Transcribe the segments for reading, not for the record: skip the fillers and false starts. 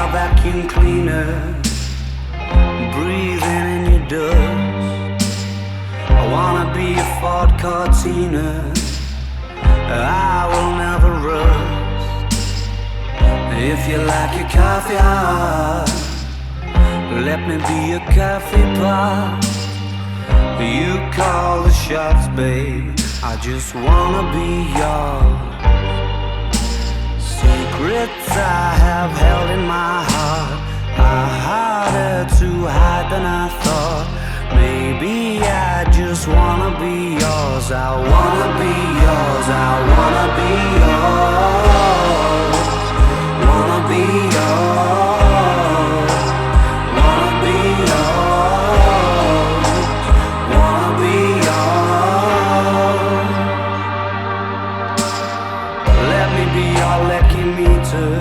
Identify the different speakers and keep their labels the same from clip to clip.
Speaker 1: your vacuum cleaner, breathing in your dust. I wanna be a Ford Cortina, I will never rust. If you like your coffee hot, let me be a coffee pot. You call the shots, babe, I just wanna be yours. Secrets I have held in my heart are harder to hide than I thought. Maybe I just wanna be yours. I wanna be yours. I wanna be yours. Wanna be yours. Wanna be yours. Wanna be yours. Let me be your lucky meter,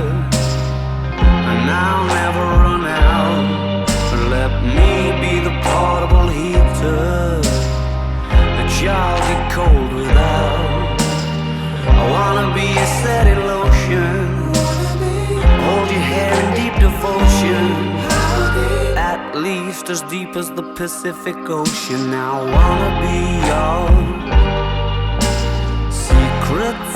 Speaker 1: and I'll never run out. Let me be the portable heater that y'all get cold without. I wanna be a steady lotion, hold your hair in deep devotion, at least as deep as the Pacific Ocean. I wanna be yours. Secrets